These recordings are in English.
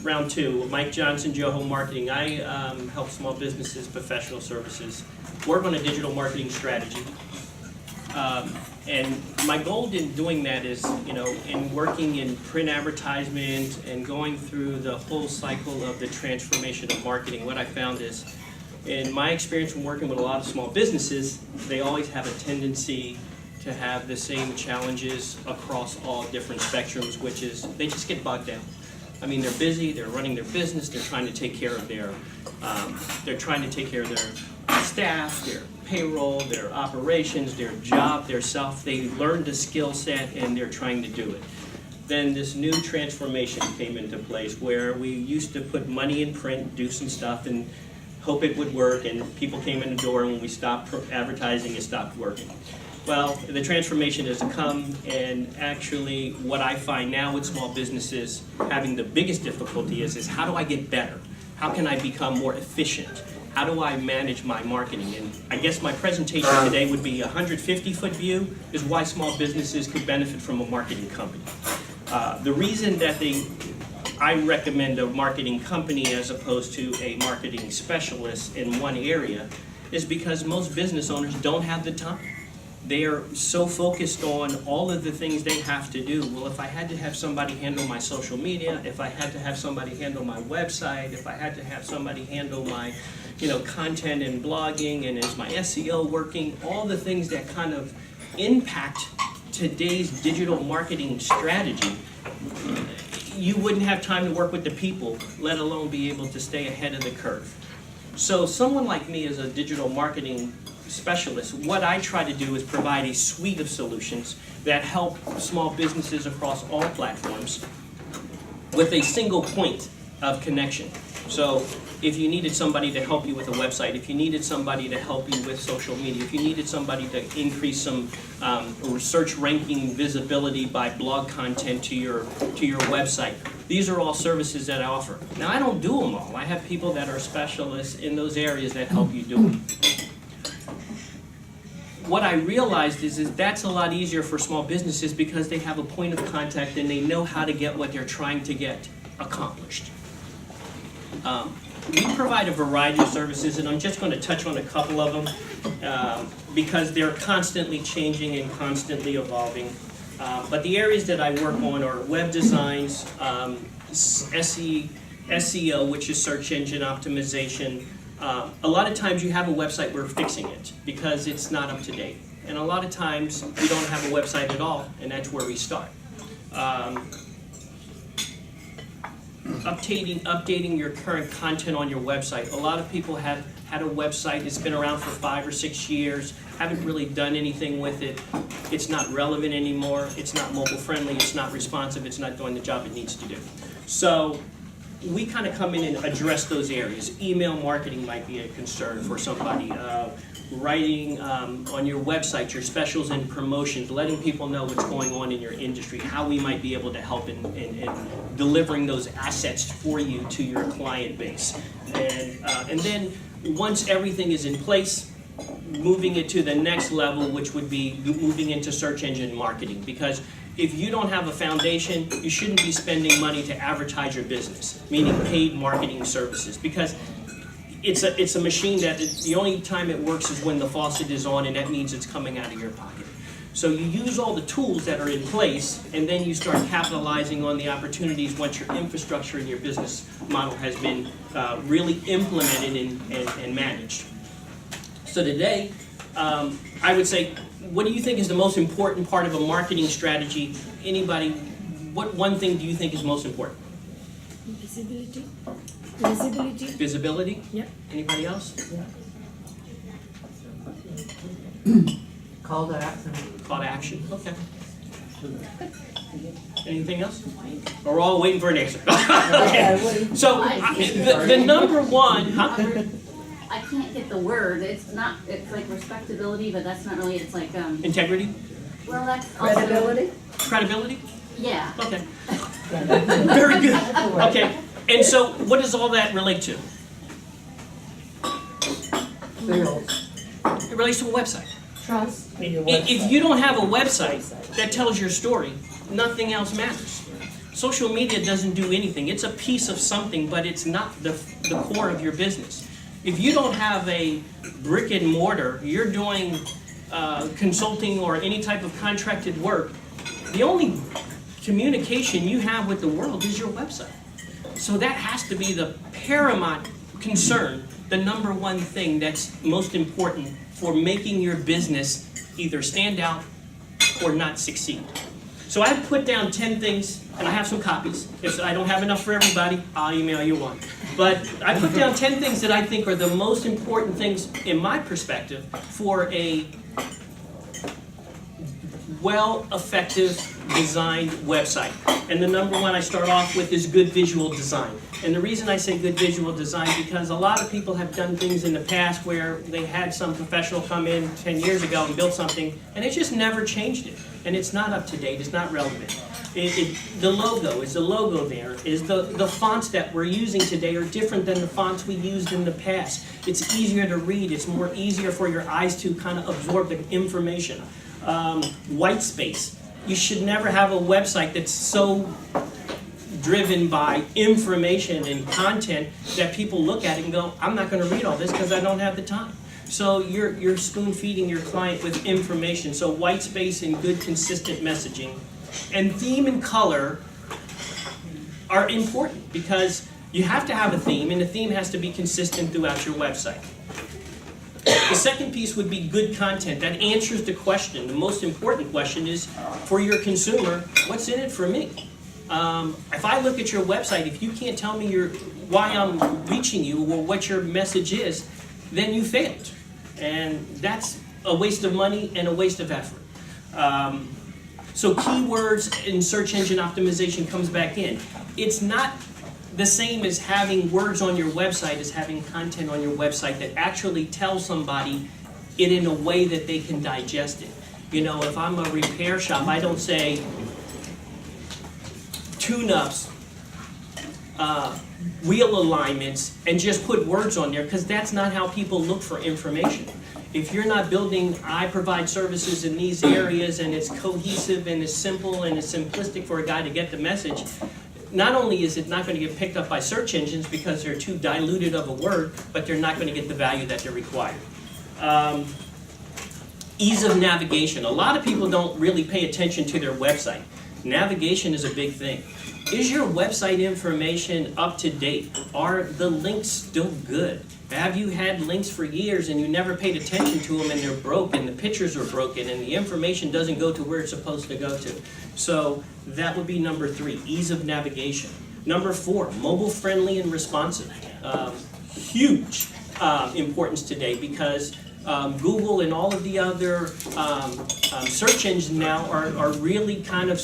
round two. Mike Johnson, JOHO Marketing. I help small businesses, professional services, work on a digital marketing strategy. And my goal in doing that is, in working in print advertisement and going through the whole cycle of the transformation of marketing, what I found is, in my experience from working with a lot of small businesses, they always have a tendency to have the same challenges across all different spectrums, which is they just get bogged down. I mean, they're busy, they're running their business, they're trying to take care of their staff, their payroll, their operations, their job, their self. They learned a skill set and they're trying to do it. Then this new transformation came into place where we used to put money in print, do some stuff, and hope it would work, and people came in the door, and when we stopped advertising, it stopped working. Well, the transformation has come, and actually what I find now with small businesses having the biggest difficulty is how do I get better? How can I become more efficient? How do I manage my marketing? And I guess my presentation today would be a 150-foot view is why small businesses could benefit from a marketing company. The reason that I recommend a marketing company as opposed to a marketing specialist in one area is because most business owners don't have the time. They are so focused on all of the things they have to do. Well, if I had to have somebody handle my social media, if I had to have somebody handle my website, if I had to have somebody handle my content and blogging, and is my SEO working, all the things that kind of impact today's digital marketing strategy, you wouldn't have time to work with the people, let alone be able to stay ahead of the curve. So someone like me as a digital marketing specialist, what I try to do is provide a suite of solutions that help small businesses across all platforms with a single point of connection. So if you needed somebody to help you with a website, if you needed somebody to help you with social media, if you needed somebody to increase some search ranking visibility by blog content to your website, these are all services that I offer. Now, I don't do them all. I have people that are specialists in those areas that help you do them. What I realized is that's a lot easier for small businesses because they have a point of contact and they know how to get what they're trying to get accomplished. We provide a variety of services, and I'm just going to touch on a couple of them because they're constantly changing and constantly evolving. But the areas that I work on are web designs, SEO, which is search engine optimization. A lot of times you have a website, we're fixing it because it's not up to date. And a lot of times you don't have a website at all, and that's where we start. Updating your current content on your website. A lot of people have had a website that's been around for 5 or 6 years, haven't really done anything with it. It's not relevant anymore, it's not mobile friendly, it's not responsive, it's not doing the job it needs to do. So we kind of come in and address those areas. Email marketing might be a concern for somebody. Writing on your website, your specials and promotions, letting people know what's going on in your industry, how we might be able to help in delivering those assets for you to your client base. And then once everything is in place, moving it to the next level, which would be moving into search engine marketing. Because if you don't have a foundation, you shouldn't be spending money to advertise your business, meaning paid marketing services. Because it's a machine that the only time it works is when the faucet is on, and that means it's coming out of your pocket. So you use all the tools that are in place, and then you start capitalizing on the opportunities once your infrastructure and your business model has been really implemented and managed. So today, I would say, what do you think is the most important part of a marketing strategy? Anybody, what one thing do you think is most important? Visibility. Visibility. Visibility? Yeah. Anybody else? Yeah. Call to action. Call to action. Okay. Anything else? Or we're all waiting for an answer. Okay. So the number one. Huh? I can't get the word. It's like respectability, but that's not really. It's like Integrity. Well, that's also Credibility. Credibility. Yeah. Okay. Very good. Okay. And so, what does all that relate to? Sales. It relates to a website. Trust. If you don't have a website that tells your story, nothing else matters. Social media doesn't do anything. It's a piece of something, but it's not the core of your business. If you don't have a brick and mortar, you're doing consulting or any type of contracted work, the only communication you have with the world is your website. So that has to be the paramount concern, the number one thing that's most important for making your business either stand out or not succeed. So I've put down 10 things, and I have some copies. If I don't have enough for everybody, I'll email you one. But I put down 10 things that I think are the most important things, in my perspective, for a well-effective designed website. And the number one I start off with is good visual design. And the reason I say good visual design, because a lot of people have done things in the past where they had some professional come in 10 years ago and built something, and they just never changed it. And it's not up to date, it's not relevant. The logo there, is the fonts that we're using today are different than the fonts we used in the past. It's easier to read, it's more easier for your eyes to kind of absorb the information. White space. You should never have a website that's so driven by information and content that people look at it and go, I'm not going to read all this because I don't have the time. So you're spoon feeding your client with information. So white space and good consistent messaging. And theme and color are important because you have to have a theme, and the theme has to be consistent throughout your website. The second piece would be good content that answers the question. The most important question is, for your consumer, what's in it for me? If I look at your website, if you can't tell me why I'm reaching you or what your message is, then you failed. And that's a waste of money and a waste of effort. So keywords and search engine optimization comes back in. It's not the same as having words on your website as having content on your website that actually tells somebody it in a way that they can digest it. You know, if I'm a repair shop, I don't say tune-ups, wheel alignments, and just put words on there, because that's not how people look for information. If you're not building, I provide services in these areas, and it's cohesive and it's simple and it's simplistic for a guy to get the message, not only is it not going to get picked up by search engines because they're too diluted of a word, but they're not going to get the value that they're required. Ease of navigation. A lot of people don't really pay attention to their website. Navigation is a big thing. Is your website information up to date? Are the links still good? Have you had links for years and you never paid attention to them and they're broken, the pictures are broken, and the information doesn't go to where it's supposed to go to? So that would be number 3, ease of navigation. Number 4, mobile friendly and responsive. Huge importance today because Google and all of the other search engines now are really kind of,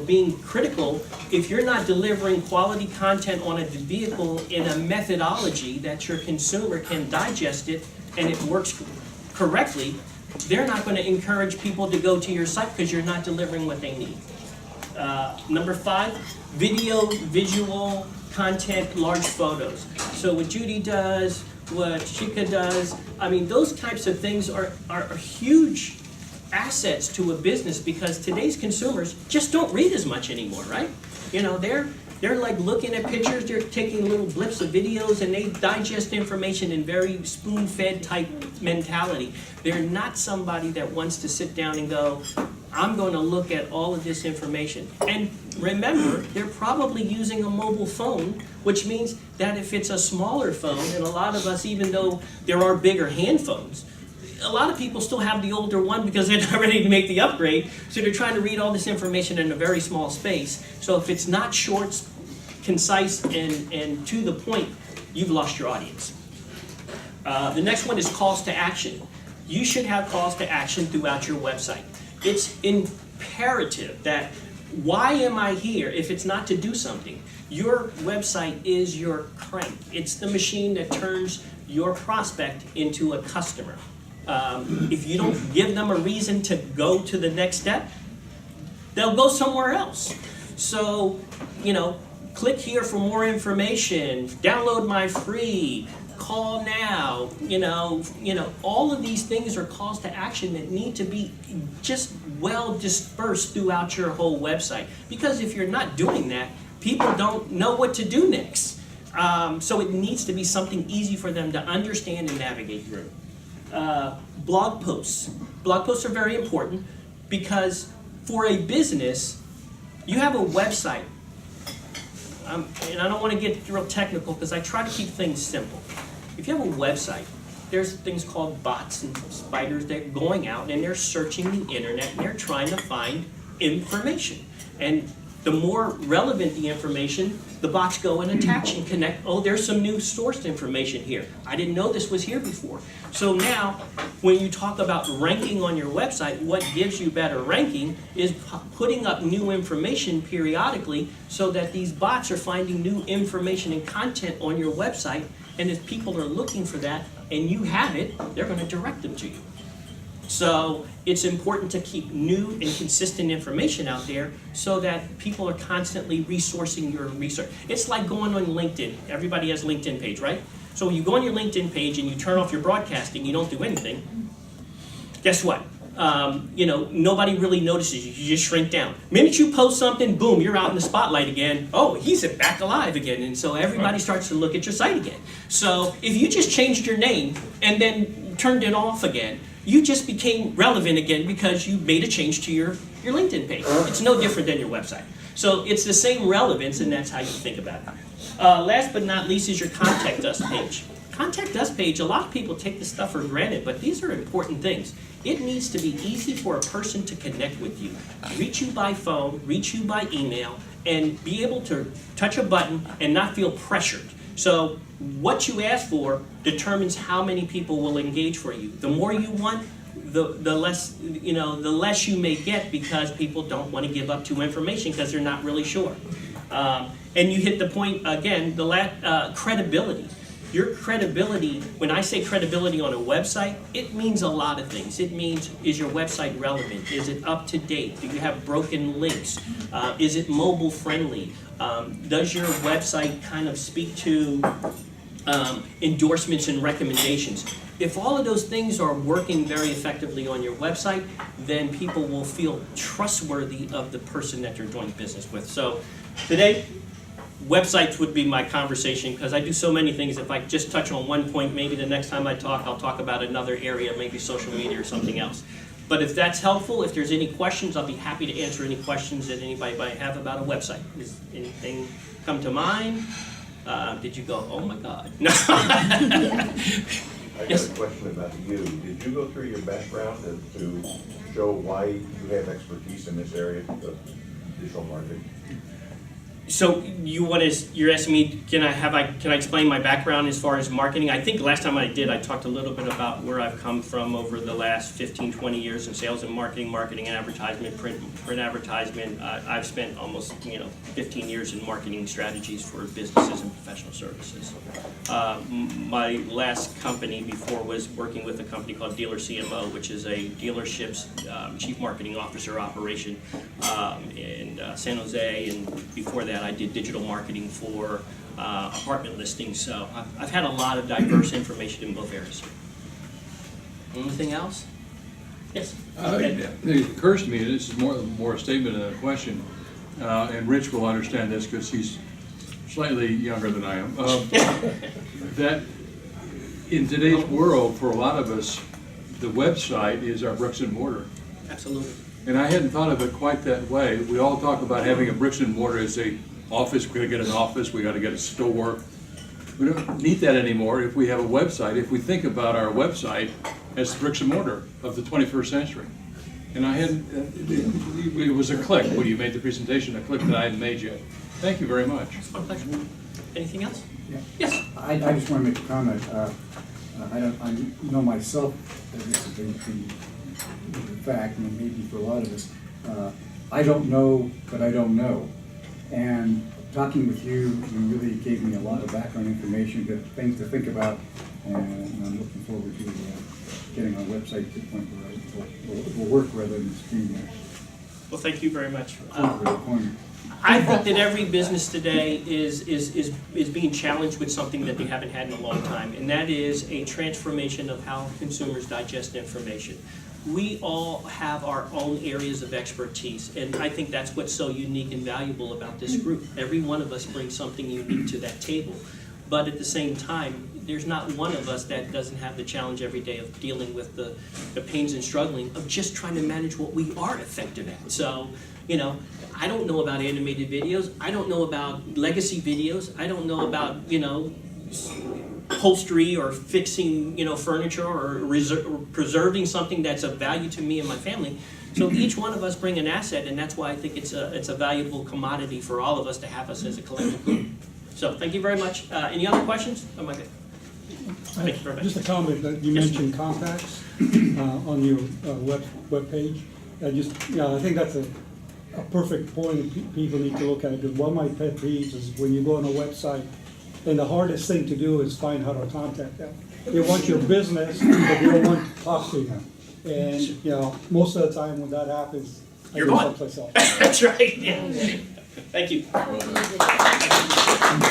being critical. If you're not delivering quality content on a vehicle in a methodology that your consumer can digest it and it works correctly, they're not going to encourage people to go to your site because you're not delivering what they need. Number 5, visual content, large photos. So what Judy does, what Chica does, I mean, those types of things are huge assets to a business because today's consumers just don't read as much anymore, right? They're like looking at pictures, they're taking little blips of videos, and they digest information in very spoon-fed type mentality. They're not somebody that wants to sit down and go, I'm going to look at all of this information. And remember, they're probably using a mobile phone, which means that if it's a smaller phone, and a lot of us, even though there are bigger hand phones, a lot of people still have the older one because they're not ready to make the upgrade, so they're trying to read all this information in a very small space. So if it's not short, concise, and to the point, you've lost your audience. The next one is calls to action. You should have calls to action throughout your website. It's imperative that, why am I here if it's not to do something? Your website is your crank. It's the machine that turns your prospect into a customer. If you don't give them a reason to go to the next step, they'll go somewhere else. So, click here for more information, download my free call now, all of these things are calls to action that need to be just well dispersed throughout your whole website. Because if you're not doing that, people don't know what to do next. So it needs to be something easy for them to understand and navigate through. Blog posts. Blog posts are very important because for a business, you have a website. And I don't want to get real technical because I try to keep things simple. If you have a website, there's things called bots and spiders that are going out and they're searching the internet and they're trying to find information. And the more relevant the information, the bots go and attach and connect. Oh, there's some new sourced information here. I didn't know this was here before. So now, when you talk about ranking on your website, what gives you better ranking is putting up new information periodically so that these bots are finding new information and content on your website. And if people are looking for that and you have it, they're going to direct them to you. So it's important to keep new and consistent information out there so that people are constantly resourcing your research. It's like going on LinkedIn. Everybody has a LinkedIn page, right? So when you go on your LinkedIn page and you turn off your broadcasting, you don't do anything, guess what? Nobody really notices you. You just shrink down. Minute you post something, boom, you're out in the spotlight again. Oh, he's back alive again. And so everybody starts to look at your site again. So if you just changed your name and then turned it off again, you just became relevant again because you made a change to your LinkedIn page. It's no different than your website. So it's the same relevance, and that's how you think about it. Last but not least is your Contact Us page. Contact Us page, a lot of people take this stuff for granted, but these are important things. It needs to be easy for a person to connect with you, reach you by phone, reach you by email, and be able to touch a button and not feel pressured. So what you ask for determines how many people will engage for you. The more you want, the less you may get because people don't want to give up too information because they're not really sure. And you hit the point again, credibility. Your credibility, when I say credibility on a website, it means a lot of things. It means, is your website relevant? Is it up to date? Do you have broken links? Is it mobile friendly? Does your website kind of speak to endorsements and recommendations? If all of those things are working very effectively on your website, then people will feel trustworthy of the person that you're doing business with. So today, websites would be my conversation because I do so many things. If I just touch on one point, maybe the next time I talk, I'll talk about another area, maybe social media or something else. But if that's helpful, if there's any questions, I'll be happy to answer any questions that anybody might have about a website. Does anything come to mind? Did you go, oh my God? No. I got a question about you. Did you go through your background to show why you have expertise in this area of digital marketing? So you're asking me, can I explain my background as far as marketing? I think last time I did, I talked a little bit about where I've come from over the last 15, 20 years in sales and marketing and advertisement, print advertisement. I've spent almost 15 years in marketing strategies for businesses and professional services. My last company before was working with a company called Dealer CMO, which is a dealership's chief marketing officer operation in San Jose, and before that I did digital marketing for apartment listings. So I've had a lot of diverse information in both areas. Anything else? Yes. It occurs to me, this is more a statement than a question, and Rich will understand this because he's slightly younger than I am, that in today's world, for a lot of us, the website is our bricks and mortar. Absolutely. And I hadn't thought of it quite that way. We all talk about having a bricks and mortar as a office. We gotta get an office, we gotta get a store. We don't need that anymore if we have a website. If we think about our website as the bricks and mortar of the 21st century. And I hadn't, it was a click when you made the presentation, a click that I hadn't made yet. Thank you very much. It's my pleasure. Anything else? Yeah. Yes. I just want to make a comment. I know myself that this is a fact, and maybe for a lot of us. I don't know, but I don't know. And talking with you really gave me a lot of background information, things to think about, and I'm looking forward to getting our website to the point where it will work rather than stream there. Well, thank you very much. Thank you for the appointment. I think that every business today is being challenged with something that they haven't had in a long time, and that is a transformation of how consumers digest information. We all have our own areas of expertise, and I think that's what's so unique and valuable about this group. Every one of us brings something unique to that table, but at the same time, there's not one of us that doesn't have the challenge every day of dealing with the pains and struggling of just trying to manage what we are effective at. So, you know, I don't know about animated videos. I don't know about legacy videos. I don't know about, you know, upholstery or fixing, you know, furniture or preserving something that's of value to me and my family. So each one of us bring an asset, and that's why I think it's a valuable commodity for all of us to have us as a collective group. So thank you very much. Any other questions? Oh, my God. Thank you very much. Just a comment that you Yes. mentioned contacts on your web page. I think that's a perfect point. People need to look at it, because one of my pet peeves is when you go on a website, and the hardest thing to do is find how to contact them. They want your business, but they don't want to talk to them. And, you know, most of the time when that happens, I You're go gone. someplace else. That's right. Yeah. Thank you. That would be easy.